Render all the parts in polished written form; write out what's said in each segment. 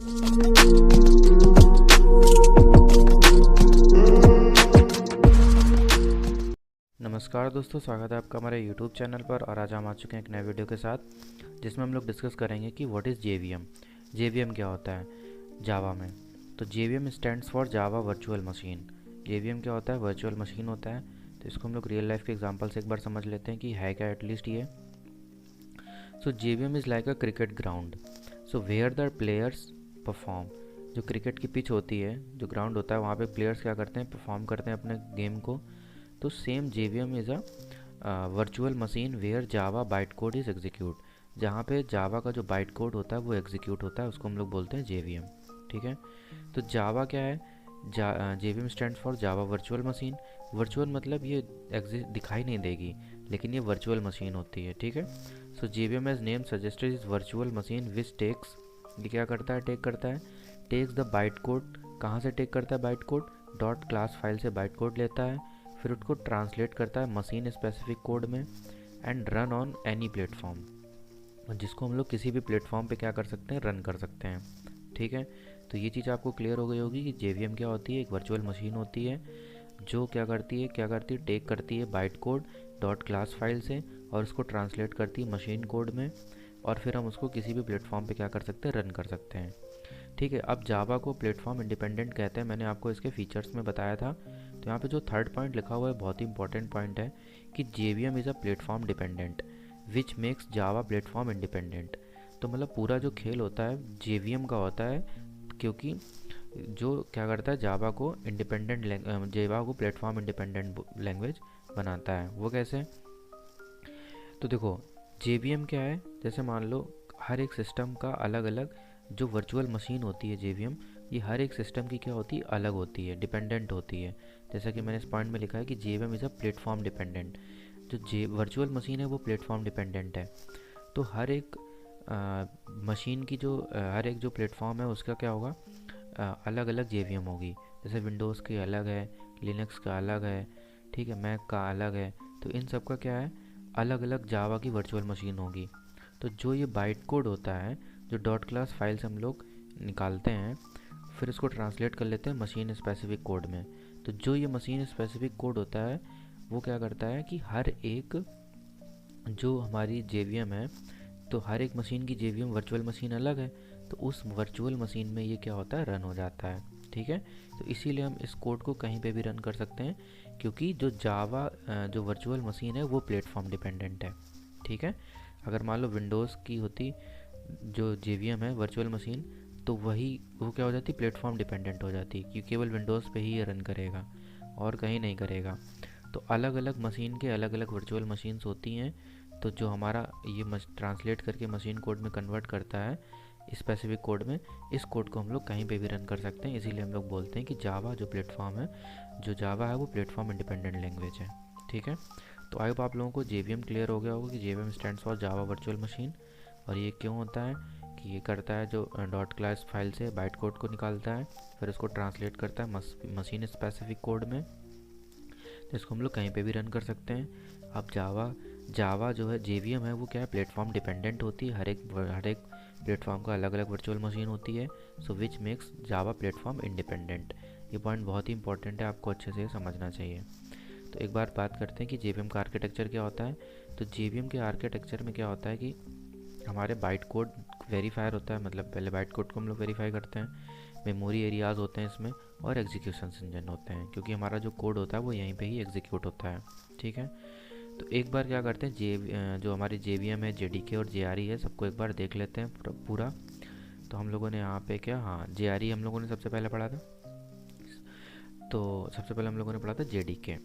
नमस्कार दोस्तों, स्वागत है आपका हमारे YouTube चैनल पर। और आज हम आ चुके हैं एक नए वीडियो के साथ, जिसमें हम लोग डिस्कस करेंगे कि व्हाट इज़ JVM। JVM क्या होता है जावा में। तो JVM stands for Java virtual machine. JVM क्या होता है? वर्चुअल मशीन होता है। तो इसको हम लोग रियल लाइफ के एग्जांपल से एक बार समझ लेते हैं कि है क्या एटलीस्ट ये। So JVM is like a cricket ground, so where the players perform. जो क्रिकेट की पिच होती है, जो ग्राउंड होता है, वहाँ पे प्लेयर्स क्या करते हैं? परफॉर्म करते हैं अपने गेम को। तो same JVM is a virtual machine where Java byte code is execute. जहाँ पे जावा का जो बाइट कोड होता है वो एग्जीक्यूट होता है, उसको हम लोग बोलते हैं JVM। ठीक है। तो जावा क्या है? JVM stand for Java virtual machine. Virtual मतलब ये एग्जिस्ट दिखाई नहीं देगी, लेकिन ये वर्चुअल मशीन होती है। ठीक है। So JVM as name suggested is virtual machine which takes, ये क्या करता है? टेक करता है, टेक्स द बाइट कोड। कहाँ से टेक करता है byte code? Dot class file से बाइट कोड लेता है, फिर उसको ट्रांसलेट करता है मशीन स्पेसिफिक कोड में, and run on any platform, जिसको हम लोग किसी भी प्लेटफॉर्म पे क्या कर सकते हैं? रन कर सकते हैं। ठीक है। तो ये चीज़ आपको क्लियर हो गई होगी कि JVM क्या होती है। एक वर्चुअल मशीन होती है जो क्या करती है? टेक करती है byte code dot class file से और उसको ट्रांसलेट करती है मशीन कोड में, और फिर हम उसको किसी भी प्लेटफॉर्म पे क्या कर सकते हैं? रन कर सकते हैं। ठीक है। अब जावा को प्लेटफॉर्म इंडिपेंडेंट कहते हैं, मैंने आपको इसके फीचर्स में बताया था। तो यहाँ पे जो थर्ड पॉइंट लिखा हुआ है बहुत ही इंपॉर्टेंट पॉइंट है कि JVM is a platform dependent which makes Java platform independent. तो मतलब पूरा जो खेल होता है JVM का होता है, क्योंकि जो क्या करता है? जावा को प्लेटफॉर्म इंडिपेंडेंट लैंग्वेज बनाता है। वो कैसे? तो देखो, JVM क्या है? जैसे मान लो हर एक सिस्टम का अलग अलग जो वर्चुअल मशीन होती है JVM, ये हर एक सिस्टम की क्या होती है? अलग होती है, डिपेंडेंट होती है। जैसा कि मैंने इस पॉइंट में लिखा है कि JVM is a platform dependent. जो वर्चुअल मशीन है वो प्लेटफॉर्म डिपेंडेंट है। तो हर एक मशीन की जो हर एक जो प्लेटफॉर्म है उसका क्या होगा? अलग अलग JVM होगी। जैसे विंडोज़ की अलग है, लिनक्स का अलग है, ठीक है, मैक का अलग है। तो इन सब का क्या है? अलग अलग जावा की वर्चुअल मशीन होगी। तो जो ये बाइट कोड होता है, जो डॉट क्लास फाइल से हम लोग निकालते हैं, फिर इसको ट्रांसलेट कर लेते हैं मशीन स्पेसिफिक कोड में। तो जो ये मशीन स्पेसिफिक कोड होता है वो क्या करता है कि हर एक जो हमारी JVM है, तो हर एक मशीन की JVM वर्चुअल मशीन अलग है, तो उस वर्चुअल मशीन में ये क्या होता है? रन हो जाता है। ठीक है। तो इसीलिए हम इस कोड को कहीं पे भी रन कर सकते हैं, क्योंकि जो जावा जो वर्चुअल मशीन है वो प्लेटफॉर्म डिपेंडेंट है। ठीक है। अगर मान लो विंडोज़ की होती जो JVM है वर्चुअल मशीन, तो वो क्या हो जाती? प्लेटफॉर्म डिपेंडेंट हो जाती, क्योंकि केवल विंडोज़ पे ही ये रन करेगा और कहीं नहीं करेगा। तो अलग अलग मशीन के अलग अलग वर्चुअल मशीन्स होती हैं। तो जो हमारा ये ट्रांसलेट करके मशीन कोड में कन्वर्ट करता है स्पेसिफिक कोड में, इस कोड को हम लोग कहीं पे भी रन कर सकते हैं। इसीलिए हम लोग बोलते हैं कि जावा जो प्लेटफॉर्म है, जो जावा है वो प्लेटफॉर्म इंडिपेंडेंट लैंग्वेज है। ठीक है। तो आई होप आप लोगों को JVM क्लियर हो गया होगा कि JVM stands for Java virtual machine. और ये क्यों होता है कि ये करता है जो डॉट क्लास फाइल से बाइट कोड को निकालता है, फिर उसको ट्रांसलेट करता है मशीन स्पेसिफिक कोड में, तो इसको हम लोग कहीं पे भी रन कर सकते हैं। अब जावा जो है JVM है वो क्या है? प्लेटफॉर्म डिपेंडेंट होती है। हर एक प्लेटफॉर्म का अलग अलग वर्चुअल मशीन होती है। So which makes Java platform independent. ये पॉइंट बहुत ही इंपॉर्टेंट है, आपको अच्छे से समझना चाहिए। तो एक बार बात करते हैं कि JVM का आर्किटेक्चर क्या होता है। तो JVM के आर्किटेक्चर में क्या होता है कि हमारे बाइट कोड वेरीफायर होता है, मतलब पहले बाइट कोड को हम लोग वेरीफाई करते हैं, मेमोरी एरियाज़ होते हैं इसमें, और एग्जीक्यूशन इंजन होते हैं, क्योंकि हमारा जो कोड होता है वो यहीं पे ही एग्जीक्यूट होता है। ठीक है। तो एक बार क्या करते हैं, जो हमारी JVM है, JDK और JRE है, सबको एक बार देख लेते हैं पूरा। तो हम लोगों ने यहाँ पे क्या, हाँ, JRE हम लोगों ने सबसे पहले पढ़ा था। तो सबसे पहले हम लोगों ने पढ़ा था JDK।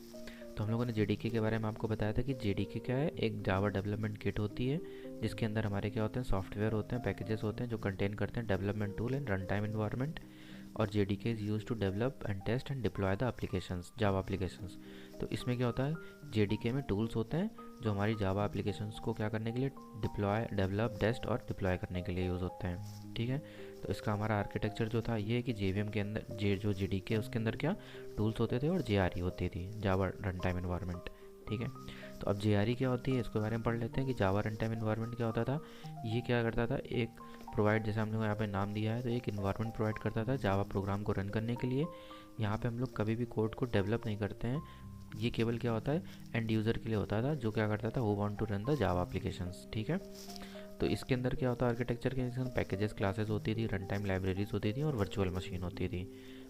तो हम लोगों ने JDK के बारे में आपको बताया था कि JDK क्या है? एक जावा डेवलपमेंट किट होती है, जिसके अंदर हमारे क्या होते हैं? सॉफ्टवेयर होते हैं, पैकेजेस होते हैं जो कंटेन करते हैं development tool and run time environment. और JDK is use to develop and test and deploy the applications, Java applications. तो इसमें क्या होता है? JDK में टूल्स होते हैं जो हमारी जावा एप्लीकेशंस को क्या करने के लिए? डिप्लॉय, डेवलप, टेस्ट और डिप्लॉय करने के लिए यूज़ होते हैं। ठीक है। तो इसका हमारा आर्किटेक्चर जो था ये है कि JVM के अंदर जो JDK है उसके अंदर क्या टूल्स होते थे और JRE होती थी, जावा रन टाइम इन्वायरमेंट। ठीक है। तो अब JRE क्या होती है इसके बारे में पढ़ लेते हैं कि जावा रन टाइम इन्वायरमेंट क्या होता था। ये क्या करता था? एक प्रोवाइड, जैसे हमने यहाँ पे नाम दिया है, तो एक इन्वायरमेंट प्रोवाइड करता था जावा प्रोग्राम को रन करने के लिए। यहाँ पे हम लोग कभी भी कोड को डेवलप नहीं करते हैं, ये केवल क्या होता है, एंड यूज़र के लिए होता था, जो क्या करता था, who want to run the Java applications. ठीक है, तो इसके अंदर क्या होता है, आर्किटेक्चर के पैकेजेस क्लासेस होती थी, रन टाइम लाइब्रेरीज होती थी और वर्चुअल मशीन होती थी।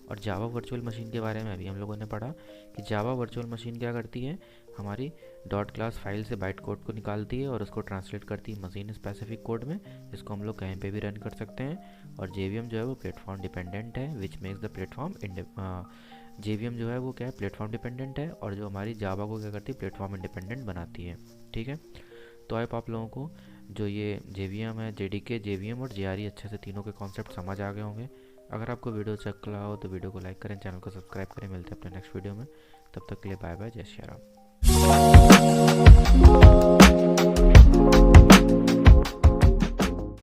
और जावा वर्चुअल मशीन के बारे में अभी हम लोगों ने पढ़ा कि जावा वर्चुअल मशीन क्या करती है, हमारी डॉट क्लास फाइल से बाइट कोड को निकालती है और उसको ट्रांसलेट करती है मशीन स्पेसिफिक कोड में, जिसको हम लोग कहीं पे भी रन कर सकते हैं। और जेवीएम जो है वो प्लेटफॉर्म डिपेंडेंट है, which makes the platform JVM जो है वो क्या है, प्लेटफॉर्म डिपेंडेंट है, और जो हमारी जावा को क्या करती है, प्लेटफॉर्म इंडिपेंडेंट बनाती है। ठीक है, तो आई होप आप लोगों को जो ये जेवीएम है, जेडीके, जेवीएम और जेआरई अच्छे से तीनों के कॉन्सेप्ट समझ आ गए होंगे। अगर आपको वीडियो अच्छा लगा हो तो वीडियो को लाइक करें, चैनल को सब्सक्राइब करें। मिलते हैं अपने नेक्स्ट वीडियो में, तब तक के लिए बाय बाय, जय श्री राम।